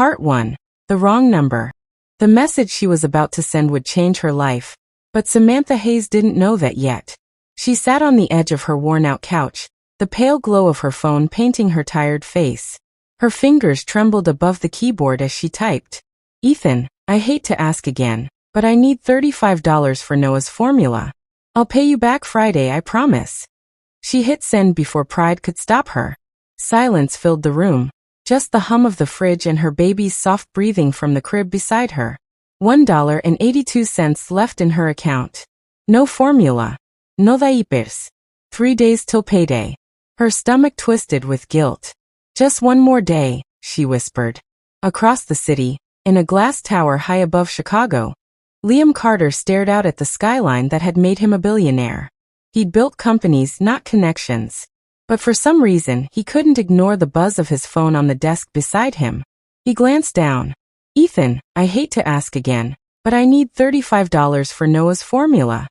Part 1. The wrong number. The message she was about to send would change her life, but Samantha Hayes didn't know that yet. She sat on the edge of her worn-out couch, the pale glow of her phone painting her tired face. Her fingers trembled above the keyboard as she typed. Ethan, I hate to ask again, but I need $35 for Noah's formula. I'll pay you back Friday, I promise. She hit send before pride could stop her. Silence filled the room. Just the hum of the fridge and her baby's soft breathing from the crib beside her. $1.82 left in her account. No formula. No diapers. 3 days till payday. Her stomach twisted with guilt. Just one more day, she whispered. Across the city, in a glass tower high above Chicago, Liam Carter stared out at the skyline that had made him a billionaire. He'd built companies, not connections. But for some reason, he couldn't ignore the buzz of his phone on the desk beside him. He glanced down. Ethan, I hate to ask again, but I need $35 for Noah's formula.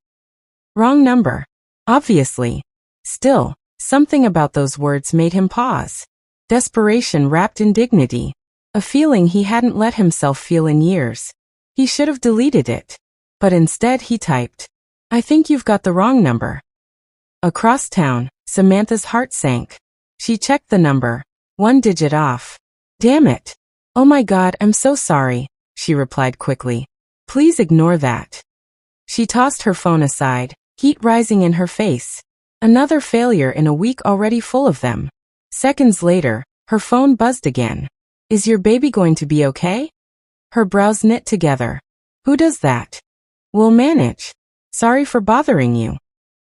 Wrong number. Obviously. Still, something about those words made him pause. Desperation wrapped in dignity. A feeling he hadn't let himself feel in years. He should have deleted it. But instead he typed, I think you've got the wrong number. Across town, Samantha's heart sank. She checked the number. 1 digit off. Damn it. Oh my God, I'm so sorry, she replied quickly. Please ignore that. She tossed her phone aside, heat rising in her face. Another failure in a week already full of them. Seconds later, her phone buzzed again. Is your baby going to be okay? Her brows knit together. Who does that? We'll manage. Sorry for bothering you.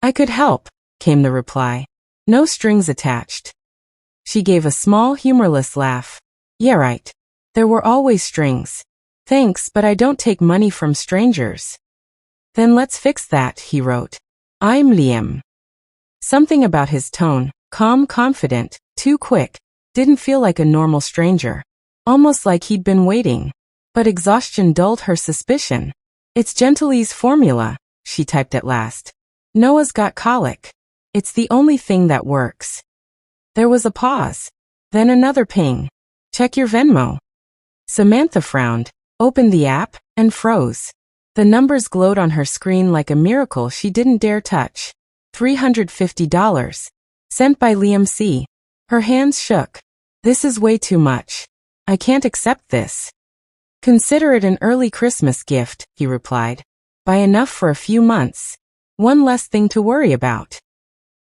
I could help, came the reply. No strings attached. She gave a small, humorless laugh. Yeah, right. There were always strings. Thanks, but I don't take money from strangers. Then let's fix that, he wrote. I'm Liam. Something about his tone, calm, confident, too quick, didn't feel like a normal stranger. Almost like he'd been waiting. But exhaustion dulled her suspicion. It's Gentile's formula, she typed at last. Noah's got colic. It's the only thing that works. There was a pause. Then another ping. Check your Venmo. Samantha frowned, opened the app, and froze. The numbers glowed on her screen like a miracle she didn't dare touch. $350. Sent by Liam C. Her hands shook. This is way too much. I can't accept this. Consider it an early Christmas gift, he replied. Buy enough for a few months. One less thing to worry about.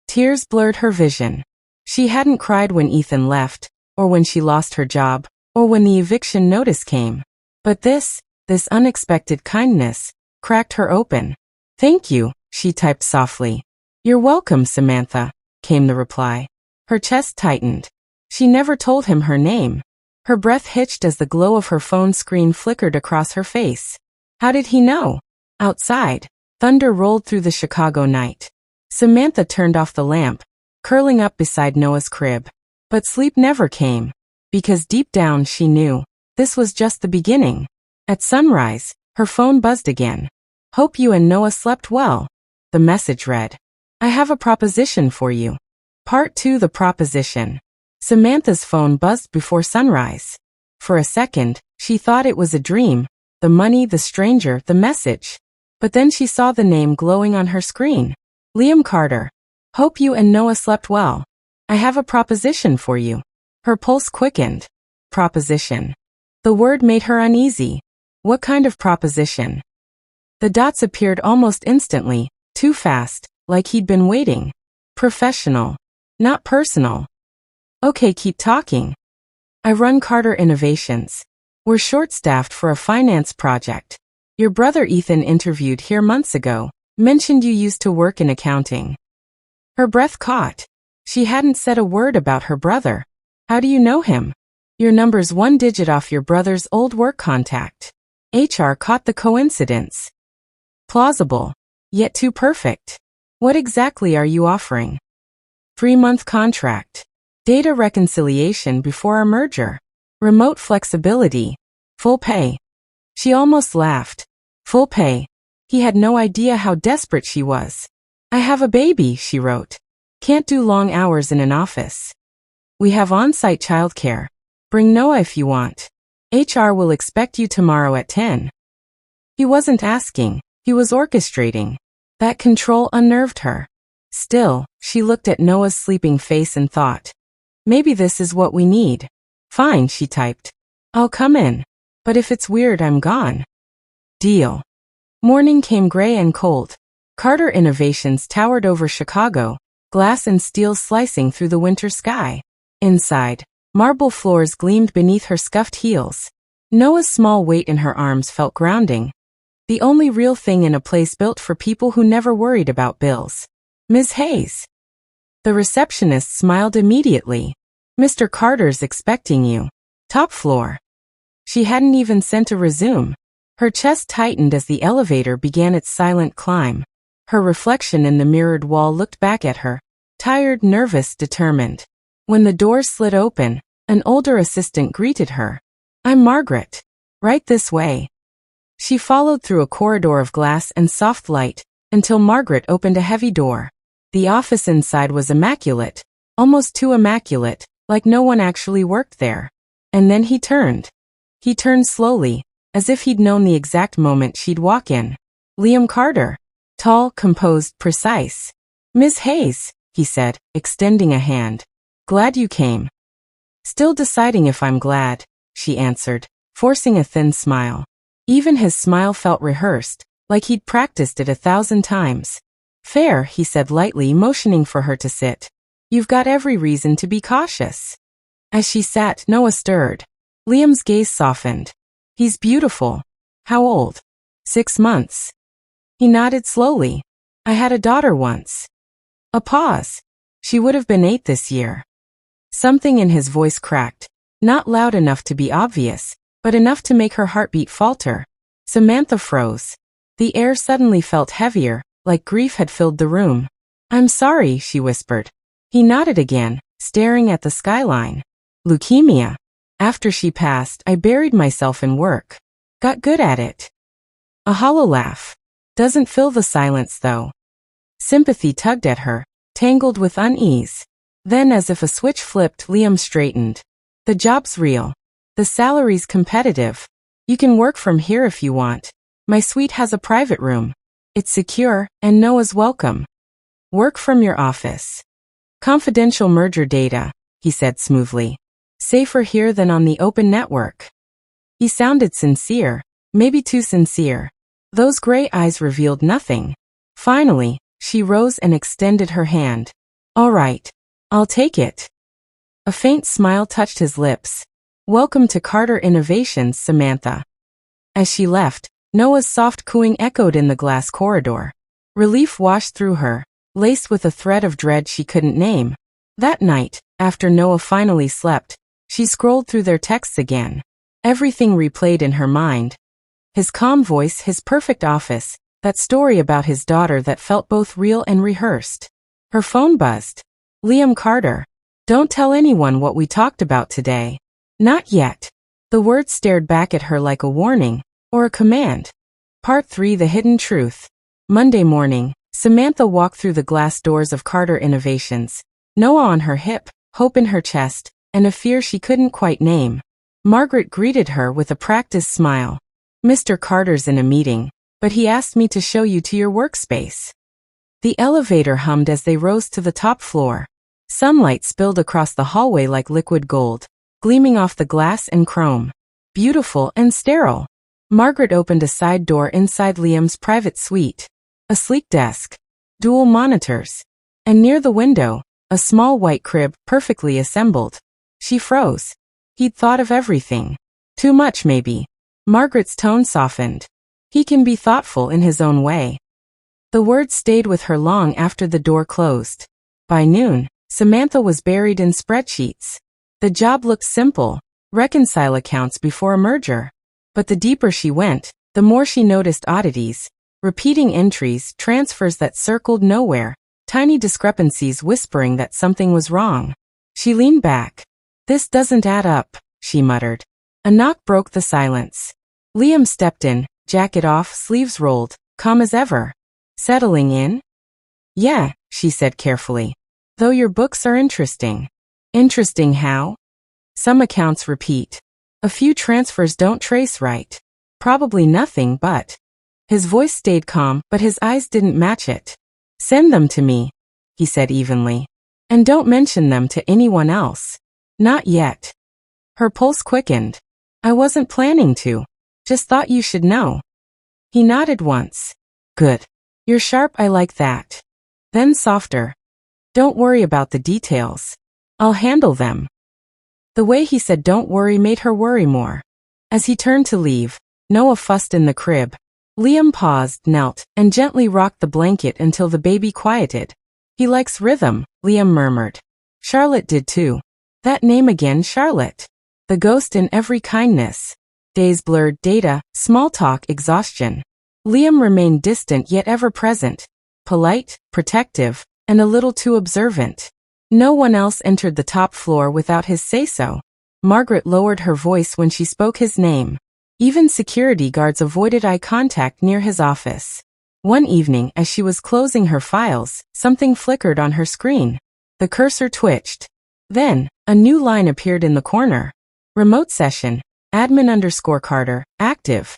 Tears blurred her vision. She hadn't cried when Ethan left, or when she lost her job, or when the eviction notice came. But this unexpected kindness, cracked her open. Thank you, she typed softly. You're welcome, Samantha, came the reply. Her chest tightened. She never told him her name. Her breath hitched as the glow of her phone screen flickered across her face. How did he know? Outside, thunder rolled through the Chicago night. Samantha turned off the lamp, curling up beside Noah's crib. But sleep never came, because deep down she knew, this was just the beginning. At sunrise, her phone buzzed again. Hope you and Noah slept well, the message read. I have a proposition for you. Part 2. The proposition. Samantha's phone buzzed before sunrise. For a second, she thought it was a dream, the money, the stranger, the message. But then she saw the name glowing on her screen. Liam Carter. Hope you and Noah slept well. I have a proposition for you. Her pulse quickened. Proposition. The word made her uneasy. What kind of proposition? The dots appeared almost instantly, too fast, like he'd been waiting. Professional. Not personal. Okay, keep talking. I run Carter Innovations. We're short-staffed for a finance project. Your brother Ethan interviewed here months ago, mentioned you used to work in accounting. Her breath caught. She hadn't said a word about her brother. How do you know him? Your number's 1 digit off your brother's old work contact. HR caught the coincidence. Plausible, yet too perfect. What exactly are you offering? 3-month contract. Data reconciliation before our merger. Remote flexibility. Full pay. She almost laughed. Full pay. He had no idea how desperate she was. I have a baby, she wrote. Can't do long hours in an office. We have on-site childcare. Bring Noah if you want. HR will expect you tomorrow at 10. He wasn't asking, he was orchestrating. That control unnerved her. Still, she looked at Noah's sleeping face and thought, maybe this is what we need. Fine, she typed. I'll come in. But if it's weird, I'm gone. Deal. Morning came gray and cold. Carter Innovations towered over Chicago, glass and steel slicing through the winter sky. Inside, marble floors gleamed beneath her scuffed heels. Noah's small weight in her arms felt grounding. The only real thing in a place built for people who never worried about bills. Ms. Hayes. The receptionist smiled immediately. Mr. Carter's expecting you. Top floor. She hadn't even sent a resume. Her chest tightened as the elevator began its silent climb. Her reflection in the mirrored wall looked back at her, tired, nervous, determined. When the doors slid open, an older assistant greeted her. I'm Margaret. Right this way. She followed through a corridor of glass and soft light, until Margaret opened a heavy door. The office inside was immaculate, almost too immaculate, like no one actually worked there. And then he turned. He turned slowly, as if he'd known the exact moment she'd walk in. Liam Carter. Tall, composed, precise. Ms. Hayes, he said, extending a hand. Glad you came. Still deciding if I'm glad, she answered, forcing a thin smile. Even his smile felt rehearsed, like he'd practiced it 1,000 times. Fair, he said lightly, motioning for her to sit. You've got every reason to be cautious. As she sat, Noah stirred. Liam's gaze softened. He's beautiful. How old? 6 months. He nodded slowly. I had a daughter once. A pause. She would have been 8 this year. Something in his voice cracked, not loud enough to be obvious, but enough to make her heartbeat falter. Samantha froze. The air suddenly felt heavier, like grief had filled the room. I'm sorry, she whispered. He nodded again, staring at the skyline. Leukemia. After she passed, I buried myself in work. Got good at it. A hollow laugh. Doesn't fill the silence, though. Sympathy tugged at her, tangled with unease. Then, as if a switch flipped, Liam straightened. The job's real. The salary's competitive. You can work from here if you want. My suite has a private room. It's secure, and Noah's welcome. Work from your office. Confidential merger data, he said smoothly. Safer here than on the open network. He sounded sincere, maybe too sincere. Those gray eyes revealed nothing. Finally, she rose and extended her hand. All right. I'll take it. A faint smile touched his lips. Welcome to Carter Innovations, Samantha. As she left, Noah's soft cooing echoed in the glass corridor. Relief washed through her, laced with a thread of dread she couldn't name. That night, after Noah finally slept, she scrolled through their texts again. Everything replayed in her mind. His calm voice, his perfect office, that story about his daughter that felt both real and rehearsed. Her phone buzzed. Liam Carter. Don't tell anyone what we talked about today. Not yet. The words stared back at her like a warning, or a command. Part 3: The Hidden Truth. Monday morning, Samantha walked through the glass doors of Carter Innovations. Noah on her hip, hope in her chest, and a fear she couldn't quite name. Margaret greeted her with a practiced smile. Mr. Carter's in a meeting, but he asked me to show you to your workspace. The elevator hummed as they rose to the top floor. Sunlight spilled across the hallway like liquid gold, gleaming off the glass and chrome. Beautiful and sterile. Margaret opened a side door inside Liam's private suite. A sleek desk, dual monitors, and near the window, a small white crib perfectly assembled. She froze. He'd thought of everything. Too much, maybe. Margaret's tone softened. He can be thoughtful in his own way. The words stayed with her long after the door closed. By noon, Samantha was buried in spreadsheets. The job looked simple: reconcile accounts before a merger. But the deeper she went, the more she noticed oddities. Repeating entries, transfers that circled nowhere, tiny discrepancies whispering that something was wrong. She leaned back. This doesn't add up, she muttered. A knock broke the silence. Liam stepped in, jacket off, sleeves rolled, calm as ever. Settling in? Yeah, she said carefully. Though your books are interesting. Interesting how? Some accounts repeat. A few transfers don't trace right. Probably nothing but. His voice stayed calm, but his eyes didn't match it. Send them to me, he said evenly. And don't mention them to anyone else. Not yet. Her pulse quickened. I wasn't planning to. Just thought you should know. He nodded once. Good. You're sharp, I like that. Then softer. Don't worry about the details. I'll handle them. The way he said don't worry made her worry more. As he turned to leave, Noah fussed in the crib. Liam paused, knelt, and gently rocked the blanket until the baby quieted. He likes rhythm, Liam murmured. Charlotte did too. That name again, Charlotte. The ghost in every kindness. Days blurred, data, small talk, exhaustion. Liam remained distant yet ever present. Polite, protective, and a little too observant. No one else entered the top floor without his say-so. Margaret lowered her voice when she spoke his name. Even security guards avoided eye contact near his office. One evening, as she was closing her files, something flickered on her screen. The cursor twitched. Then, a new line appeared in the corner. Remote session, admin_Carter, active.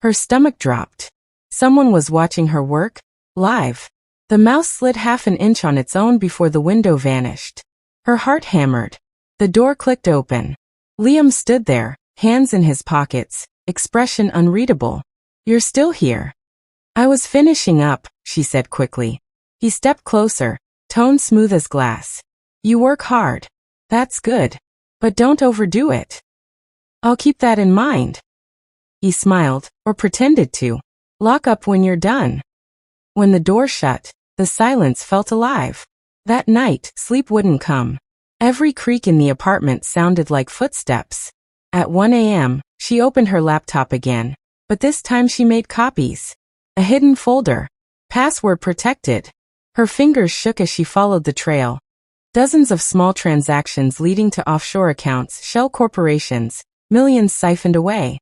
Her stomach dropped. Someone was watching her work, live. The mouse slid half an inch on its own before the window vanished. Her heart hammered. The door clicked open. Liam stood there, hands in his pockets, expression unreadable. You're still here. I was finishing up, she said quickly. He stepped closer, tone smooth as glass. You work hard. That's good. But don't overdo it. I'll keep that in mind. He smiled, or pretended to. Lock up when you're done. When the door shut, the silence felt alive. That night, sleep wouldn't come. Every creak in the apartment sounded like footsteps. At 1 a.m., she opened her laptop again, but this time she made copies. A hidden folder. Password protected. Her fingers shook as she followed the trail. Dozens of small transactions leading to offshore accounts, shell corporations, millions siphoned away.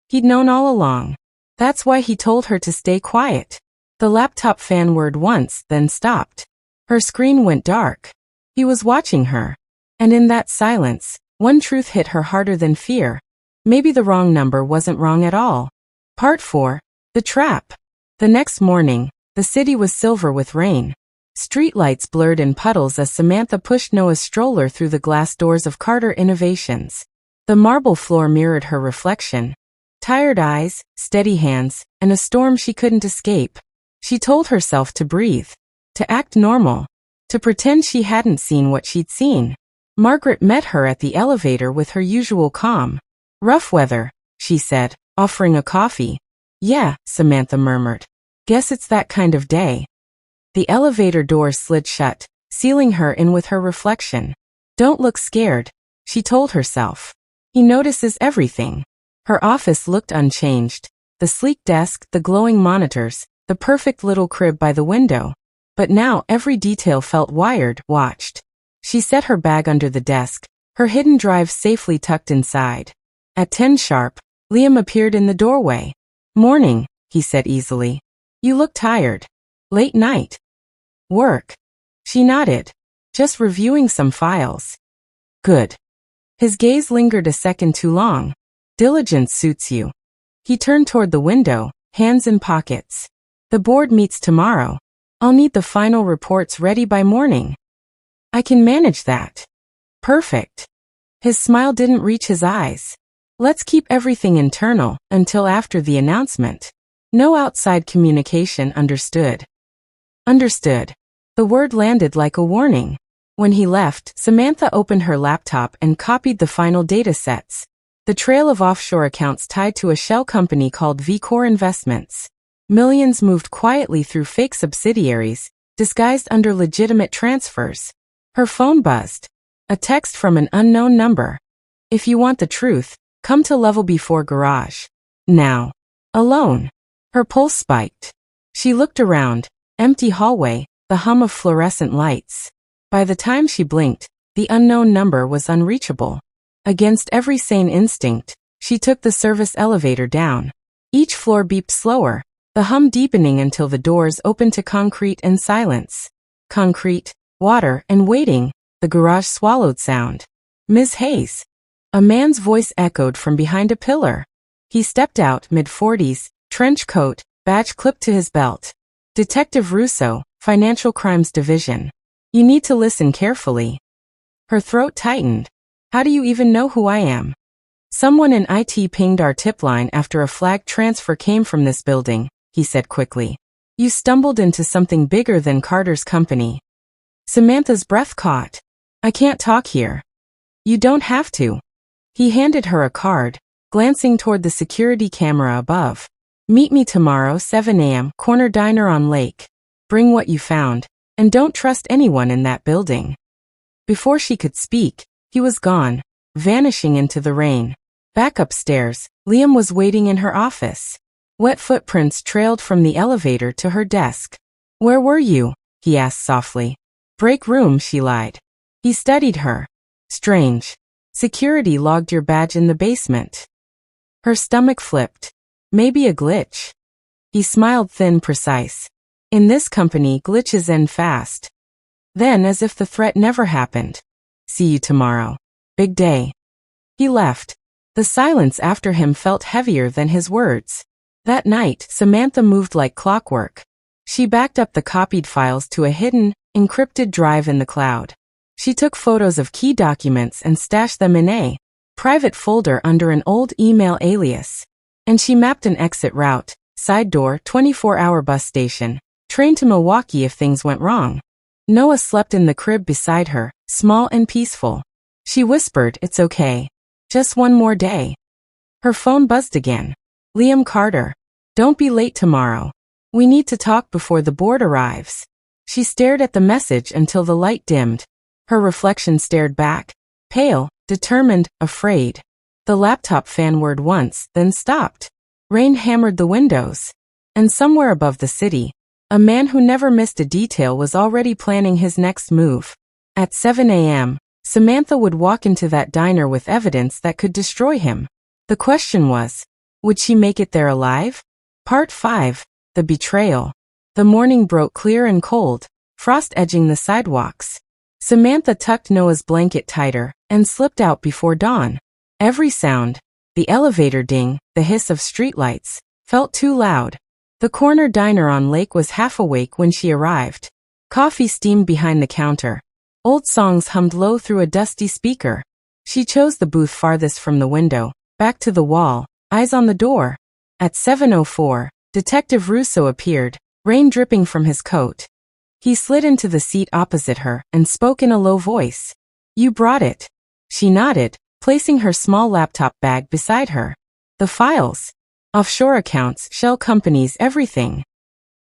He'd known all along. That's why he told her to stay quiet. The laptop fan whirred once, then stopped. Her screen went dark. He was watching her. And in that silence, one truth hit her harder than fear. Maybe the wrong number wasn't wrong at all. Part 4. The Trap. The next morning, the city was silver with rain. Streetlights blurred in puddles as Samantha pushed Noah's stroller through the glass doors of Carter Innovations. The marble floor mirrored her reflection. Tired eyes, steady hands, and a storm she couldn't escape. She told herself to breathe, to act normal, to pretend she hadn't seen what she'd seen. Margaret met her at the elevator with her usual calm. Rough weather, she said, offering a coffee. Yeah, Samantha murmured. Guess it's that kind of day. The elevator door slid shut, sealing her in with her reflection. Don't look scared, she told herself. He notices everything. Her office looked unchanged. The sleek desk, the glowing monitors, the perfect little crib by the window. But now every detail felt wired, watched. She set her bag under the desk, her hidden drive safely tucked inside. At 10 sharp, Liam appeared in the doorway. Morning, he said easily. You look tired. Late night. Work. She nodded. Just reviewing some files. Good. His gaze lingered a second too long. Diligence suits you. He turned toward the window, hands in pockets. The board meets tomorrow. I'll need the final reports ready by morning. I can manage that. Perfect. His smile didn't reach his eyes. Let's keep everything internal until after the announcement. No outside communication. Understood. Understood. The word landed like a warning. When he left, Samantha opened her laptop and copied the final data sets. The trail of offshore accounts tied to a shell company called VCore Investments. Millions moved quietly through fake subsidiaries, disguised under legitimate transfers. Her phone buzzed. A text from an unknown number. If you want the truth, come to level before garage. Now. Alone. Her pulse spiked. She looked around. Empty hallway, the hum of fluorescent lights. By the time she blinked, the unknown number was unreachable. Against every sane instinct, she took the service elevator down. Each floor beeped slower, the hum deepening until the doors opened to concrete and silence. Concrete, water, and waiting, the garage swallowed sound. Ms. Hayes. A man's voice echoed from behind a pillar. He stepped out, mid-40s, trench coat, badge clipped to his belt. Detective Russo, Financial Crimes Division. You need to listen carefully. Her throat tightened. How do you even know who I am? Someone in IT pinged our tip line after a flag transfer came from this building, he said quickly. You stumbled into something bigger than Carter's company. Samantha's breath caught. I can't talk here. You don't have to. He handed her a card, glancing toward the security camera above. Meet me tomorrow 7 a.m. Corner Diner on Lake. Bring what you found, and don't trust anyone in that building. Before she could speak, he was gone, vanishing into the rain. Back upstairs, Liam was waiting in her office. Wet footprints trailed from the elevator to her desk. Where were you? He asked softly. Break room, she lied. He studied her. Strange. Security logged your badge in the basement. Her stomach flipped. Maybe a glitch. He smiled thin, precise. In this company, glitches end fast. Then, as if the threat never happened. See you tomorrow. Big day. He left. The silence after him felt heavier than his words. That night, Samantha moved like clockwork. She backed up the copied files to a hidden, encrypted drive in the cloud. She took photos of key documents and stashed them in a private folder under an old email alias. And she mapped an exit route, side door, 24-hour bus station, train to Milwaukee if things went wrong. Noah slept in the crib beside her, small and peaceful. She whispered, it's okay. Just one more day. Her phone buzzed again. Liam Carter. Don't be late tomorrow. We need to talk before the board arrives. She stared at the message until the light dimmed. Her reflection stared back. Pale, determined, afraid. The laptop fan whirred once, then stopped. Rain hammered the windows. And somewhere above the city, a man who never missed a detail was already planning his next move. At 7 a.m., Samantha would walk into that diner with evidence that could destroy him. The question was, would she make it there alive? Part 5. The Betrayal. The morning broke clear and cold, frost edging the sidewalks. Samantha tucked Noah's blanket tighter and slipped out before dawn. Every sound, the elevator ding, the hiss of streetlights, felt too loud. The corner diner on Lake was half awake when she arrived. Coffee steamed behind the counter. Old songs hummed low through a dusty speaker. She chose the booth farthest from the window, back to the wall, eyes on the door. At 7:04, Detective Russo appeared, rain dripping from his coat. He slid into the seat opposite her and spoke in a low voice. You brought it. She nodded, placing her small laptop bag beside her. The files. Offshore accounts, shell companies, everything.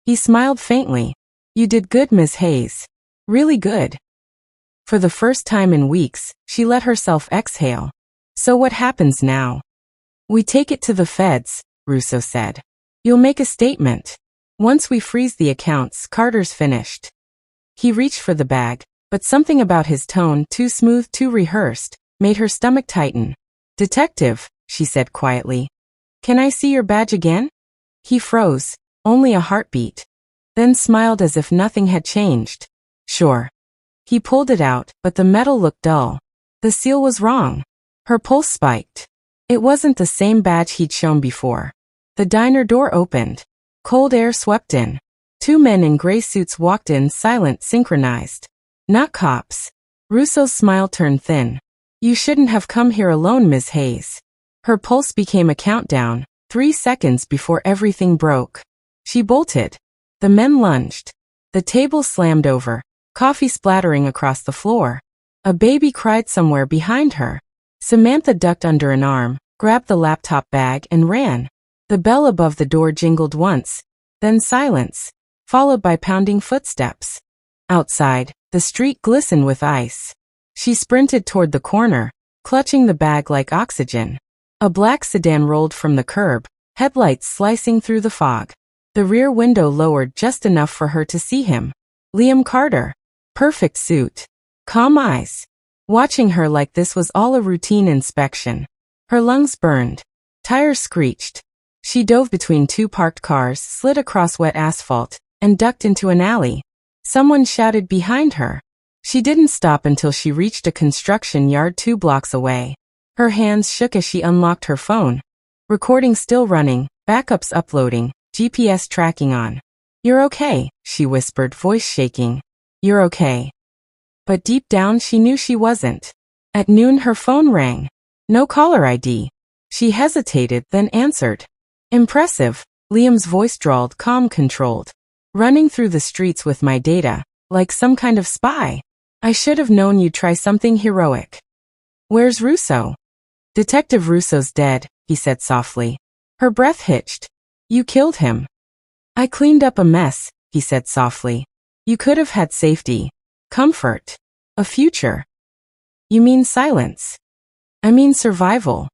He smiled faintly. You did good, Ms. Hayes. Really good. For the first time in weeks, she let herself exhale. So what happens now? We take it to the feds, Russo said. You'll make a statement. Once we freeze the accounts, Carter's finished. He reached for the bag, but something about his tone, too smooth, too rehearsed, made her stomach tighten. Detective, she said quietly. Can I see your badge again? He froze, only a heartbeat. Then smiled as if nothing had changed. Sure. He pulled it out, but the metal looked dull. The seal was wrong. Her pulse spiked. It wasn't the same badge he'd shown before. The diner door opened. Cold air swept in. Two men in gray suits walked in, silent, synchronized. Not cops. Russo's smile turned thin. You shouldn't have come here alone, Ms. Hayes. Her pulse became a countdown, 3 seconds before everything broke. She bolted. The men lunged. The table slammed over, coffee splattering across the floor. A baby cried somewhere behind her. Samantha ducked under an arm, grabbed the laptop bag and ran. The bell above the door jingled once, then silence, followed by pounding footsteps. Outside, the street glistened with ice. She sprinted toward the corner, clutching the bag like oxygen. A black sedan rolled from the curb, headlights slicing through the fog. The rear window lowered just enough for her to see him. Liam Carter. Perfect suit. Calm eyes. Watching her like this was all a routine inspection. Her lungs burned. Tires screeched. She dove between 2 parked cars, slid across wet asphalt, and ducked into an alley. Someone shouted behind her. She didn't stop until she reached a construction yard 2 blocks away. Her hands shook as she unlocked her phone. Recording still running, backups uploading, GPS tracking on. "You're okay," she whispered, voice shaking. "You're okay." But deep down she knew she wasn't. At noon her phone rang. No caller ID. She hesitated, then answered. "Impressive," Liam's voice drawled, calm, controlled. "Running through the streets with my data, like some kind of spy. I should have known you'd try something heroic." "Where's Russo?" "Detective Russo's dead," he said softly. Her breath hitched. "You killed him." "I cleaned up a mess," he said softly. "You could have had safety, comfort, a future." "You mean silence?" "I mean survival."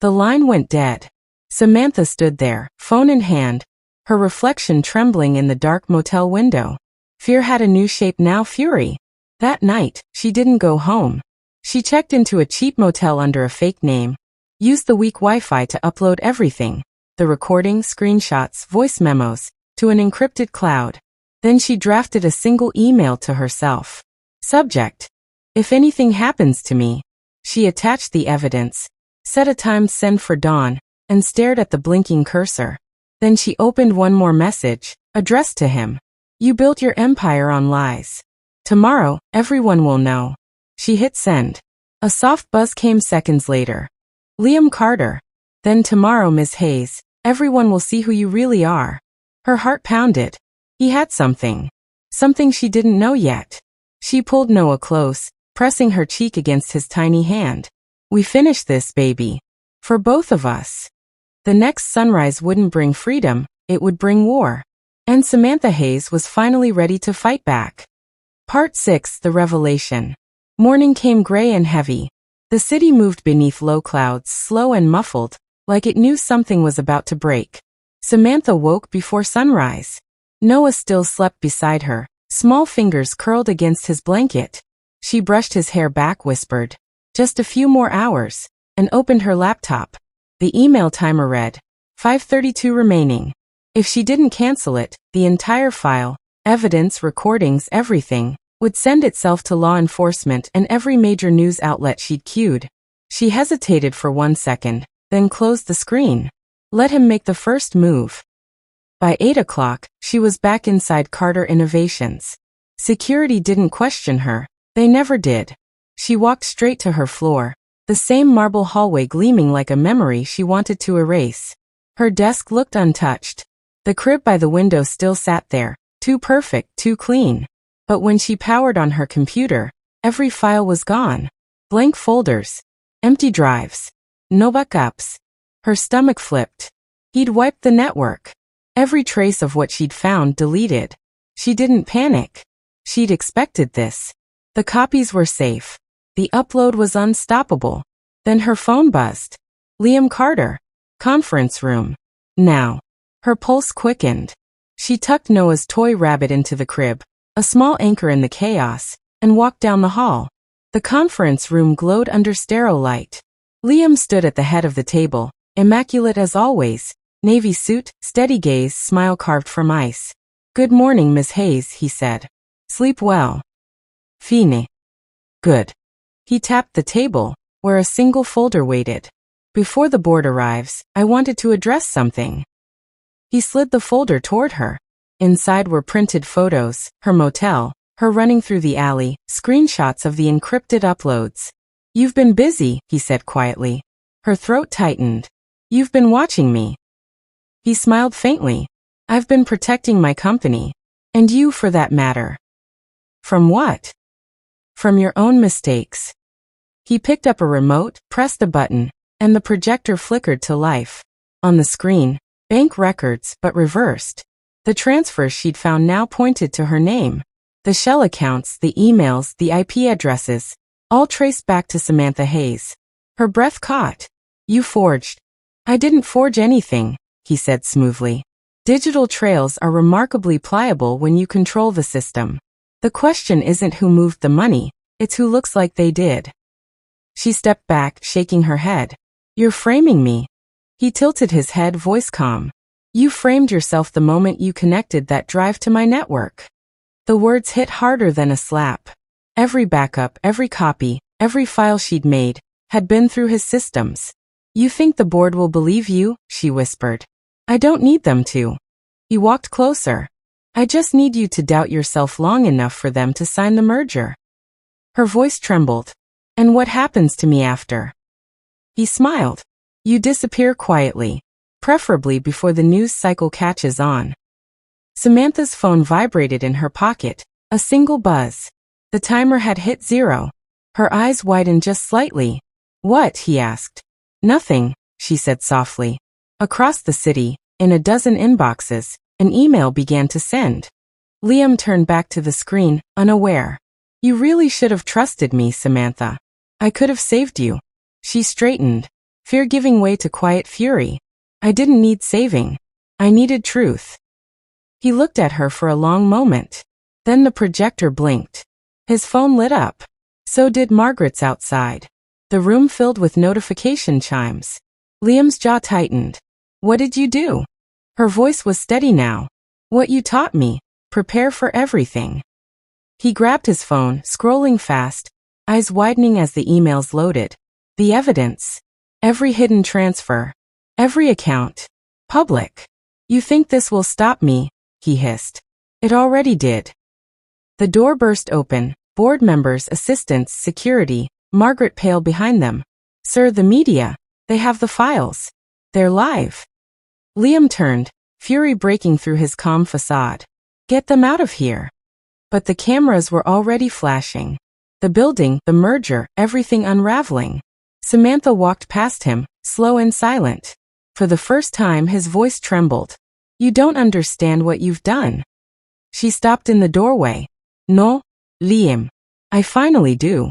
The line went dead. Samantha stood there, phone in hand, her reflection trembling in the dark motel window. Fear had a new shape now, fury. That night, she didn't go home. She checked into a cheap motel under a fake name, used the weak Wi-Fi to upload everything, the recordings, screenshots, voice memos, to an encrypted cloud. Then she drafted a single email to herself. Subject: "If anything happens to me." She attached the evidence, set a timed send for dawn, and stared at the blinking cursor. Then she opened one more message, addressed to him. "You built your empire on lies. Tomorrow, everyone will know." She hit send. A soft buzz came seconds later. "Liam Carter." Then, "Tomorrow, Ms. Hayes, everyone will see who you really are." Her heart pounded. He had something. Something she didn't know yet. She pulled Noah close, pressing her cheek against his tiny hand. "We finish this, baby. For both of us." The next sunrise wouldn't bring freedom, it would bring war. And Samantha Hayes was finally ready to fight back. Part 6: The Revelation. Morning came gray and heavy. The city moved beneath low clouds, slow and muffled, like it knew something was about to break. Samantha woke before sunrise. Noah still slept beside her, small fingers curled against his blanket. She brushed his hair back, whispered, "Just a few more hours," and opened her laptop. The email timer read, 5:32 remaining. If she didn't cancel it, the entire file, evidence, recordings, everything, would send itself to law enforcement and every major news outlet she'd queued. She hesitated for 1 second, then closed the screen. Let him make the first move. By 8 o'clock, she was back inside Carter Innovations. Security didn't question her. They never did. She walked straight to her floor, the same marble hallway gleaming like a memory she wanted to erase. Her desk looked untouched. The crib by the window still sat there, too perfect, too clean. But when she powered on her computer, every file was gone. Blank folders. Empty drives. No backups. Her stomach flipped. He'd wiped the network. Every trace of what she'd found deleted. She didn't panic. She'd expected this. The copies were safe. The upload was unstoppable. Then her phone buzzed. Liam Carter. Conference room. Now. Her pulse quickened. She tucked Noah's toy rabbit into the crib, a small anchor in the chaos, and walked down the hall. The conference room glowed under sterile light. Liam stood at the head of the table, immaculate as always, navy suit, steady gaze, smile carved from ice. "Good morning, Miss Hayes," he said. "Sleep well?" "Fine." "Good." He tapped the table, where a single folder waited. "Before the board arrives, I wanted to address something." He slid the folder toward her. Inside were printed photos, her motel, her running through the alley, screenshots of the encrypted uploads. "You've been busy," he said quietly. Her throat tightened. "You've been watching me." He smiled faintly. "I've been protecting my company. And you, for that matter." "From what?" "From your own mistakes." He picked up a remote, pressed a button, and the projector flickered to life. On the screen, bank records, but reversed. The transfers she'd found now pointed to her name. The shell accounts, the emails, the IP addresses, all traced back to Samantha Hayes. Her breath caught. "You forged." "I didn't forge anything," he said smoothly. "Digital trails are remarkably pliable when you control the system. The question isn't who moved the money, it's who looks like they did." She stepped back, shaking her head. "You're framing me." He tilted his head, voice calm. "You framed yourself the moment you connected that drive to my network." The words hit harder than a slap. Every backup, every copy, every file she'd made, had been through his systems. You think the board will believe you? She whispered. I don't need them to. He walked closer. I just need you to doubt yourself long enough for them to sign the merger. Her voice trembled. And what happens to me after? He smiled. You disappear quietly, preferably before the news cycle catches on. Samantha's phone vibrated in her pocket, a single buzz. The timer had hit 0. Her eyes widened just slightly. What? He asked. Nothing, she said softly. Across the city, in a dozen inboxes, an email began to send. Liam turned back to the screen, unaware. You really should have trusted me, Samantha. I could have saved you. She straightened, fear giving way to quiet fury. I didn't need saving. I needed truth. He looked at her for a long moment. Then the projector blinked. His phone lit up. So did Margaret's outside. The room filled with notification chimes. Liam's jaw tightened. What did you do? Her voice was steady now. What you taught me. Prepare for everything. He grabbed his phone, scrolling fast, eyes widening as the emails loaded. The evidence. Every hidden transfer. Every account. Public. You think this will stop me? He hissed. It already did. The door burst open. Board members, assistants, security. Margaret paled behind them. Sir, the media. They have the files. They're live. Liam turned, fury breaking through his calm facade. Get them out of here. But the cameras were already flashing. The building, the merger, everything unraveling. Samantha walked past him, slow and silent. For the first time his voice trembled. You don't understand what you've done. She stopped in the doorway. No, Liam. I finally do.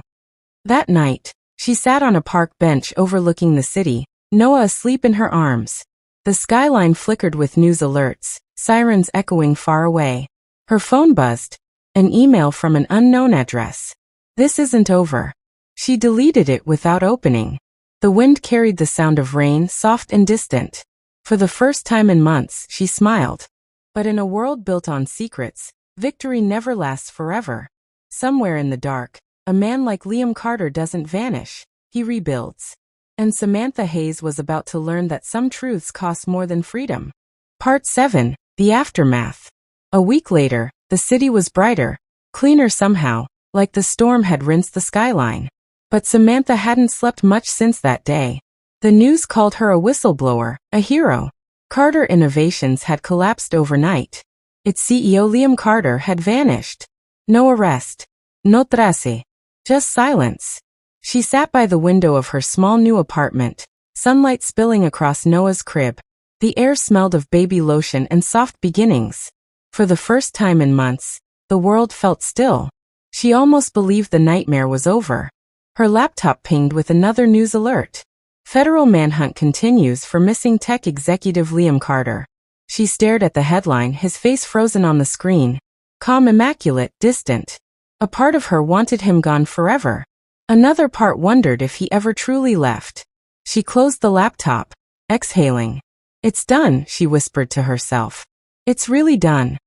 That night, she sat on a park bench overlooking the city, Noah asleep in her arms. The skyline flickered with news alerts, sirens echoing far away. Her phone buzzed. An email from an unknown address. This isn't over. She deleted it without opening. The wind carried the sound of rain, soft and distant. For the first time in months, she smiled. But in a world built on secrets, victory never lasts forever. Somewhere in the dark, a man like Liam Carter doesn't vanish, he rebuilds. And Samantha Hayes was about to learn that some truths cost more than freedom. Part 7. The Aftermath. A week later, the city was brighter, cleaner somehow, like the storm had rinsed the skyline. But Samantha hadn't slept much since that day. The news called her a whistleblower, a hero. Carter Innovations had collapsed overnight. Its CEO Liam Carter had vanished. No arrest. No trace. Just silence. She sat by the window of her small new apartment, sunlight spilling across Noah's crib. The air smelled of baby lotion and soft beginnings. For the first time in months, the world felt still. She almost believed the nightmare was over. Her laptop pinged with another news alert. Federal manhunt continues for missing tech executive Liam Carter. She stared at the headline, his face frozen on the screen. Calm, immaculate, distant. A part of her wanted him gone forever. Another part wondered if he ever truly left. She closed the laptop, exhaling. It's done, she whispered to herself. It's really done.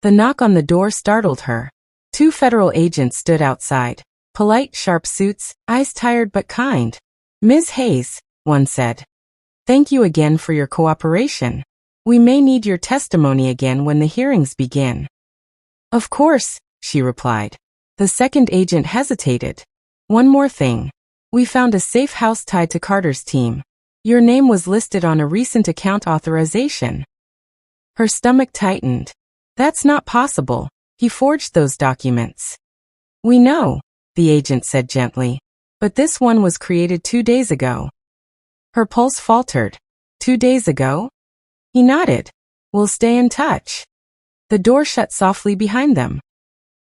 The knock on the door startled her. 2 federal agents stood outside. Polite, sharp suits, eyes tired but kind. Ms. Hayes, one said. Thank you again for your cooperation. We may need your testimony again when the hearings begin. Of course, she replied. The second agent hesitated. One more thing. We found a safe house tied to Carter's team. Your name was listed on a recent account authorization. Her stomach tightened. That's not possible. He forged those documents. We know, the agent said gently. But this one was created 2 days ago. Her pulse faltered. 2 days ago? He nodded. We'll stay in touch. The door shut softly behind them.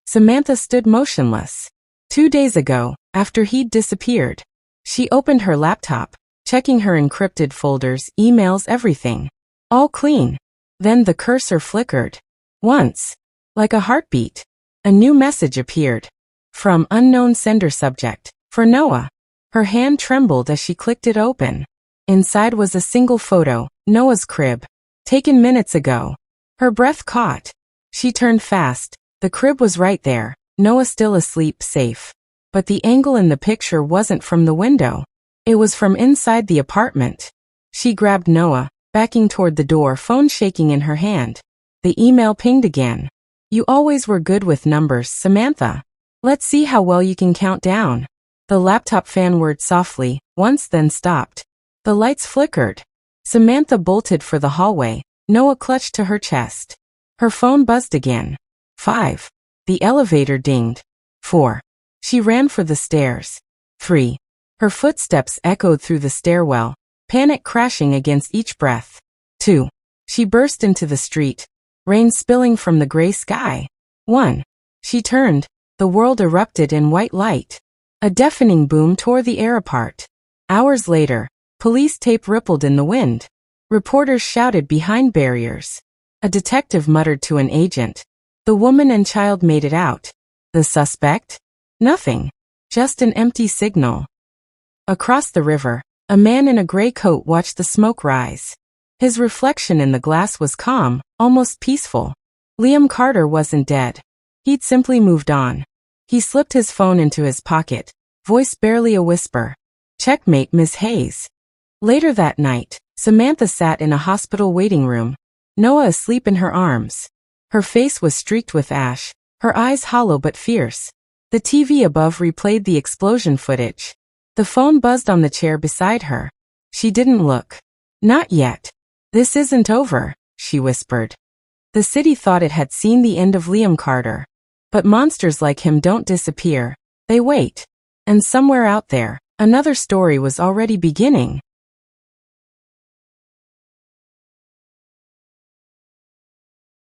Samantha stood motionless. 2 days ago, after he'd disappeared. She opened her laptop, checking her encrypted folders, emails, everything. All clean. Then the cursor flickered. Once. Like a heartbeat. A new message appeared. From unknown sender subject. For Noah. Her hand trembled as she clicked it open. Inside was a single photo, Noah's crib. Taken minutes ago. Her breath caught. She turned fast. The crib was right there. Noah still asleep, safe. but the angle in the picture wasn't from the window. It was from inside the apartment. She grabbed Noah, backing toward the door, phone shaking in her hand. The email pinged again. "You always were good with numbers, Samantha. Let's see how well you can count down." The laptop fan whirred softly, once then stopped. The lights flickered. Samantha bolted for the hallway. Noah clutched to her chest. Her phone buzzed again. 5. The elevator dinged. 4. She ran for the stairs. 3. Her footsteps echoed through the stairwell, panic crashing against each breath. 2. She burst into the street, rain spilling from the gray sky. 1. She turned. The world erupted in white light. A deafening boom tore the air apart. Hours later, police tape rippled in the wind. Reporters shouted behind barriers. A detective muttered to an agent. The woman and child made it out. The suspect? Nothing. Just an empty signal. Across the river, a man in a gray coat watched the smoke rise. His reflection in the glass was calm, almost peaceful. Liam Carter wasn't dead. He'd simply moved on. He slipped his phone into his pocket, voice barely a whisper. "Checkmate, Miss Hayes." Later that night, Samantha sat in a hospital waiting room, Noah asleep in her arms. Her face was streaked with ash, her eyes hollow but fierce. The TV above replayed the explosion footage. The phone buzzed on the chair beside her. She didn't look. "Not yet. This isn't over," she whispered. The city thought it had seen the end of Liam Carter. But monsters like him don't disappear. They wait. And somewhere out there, another story was already beginning.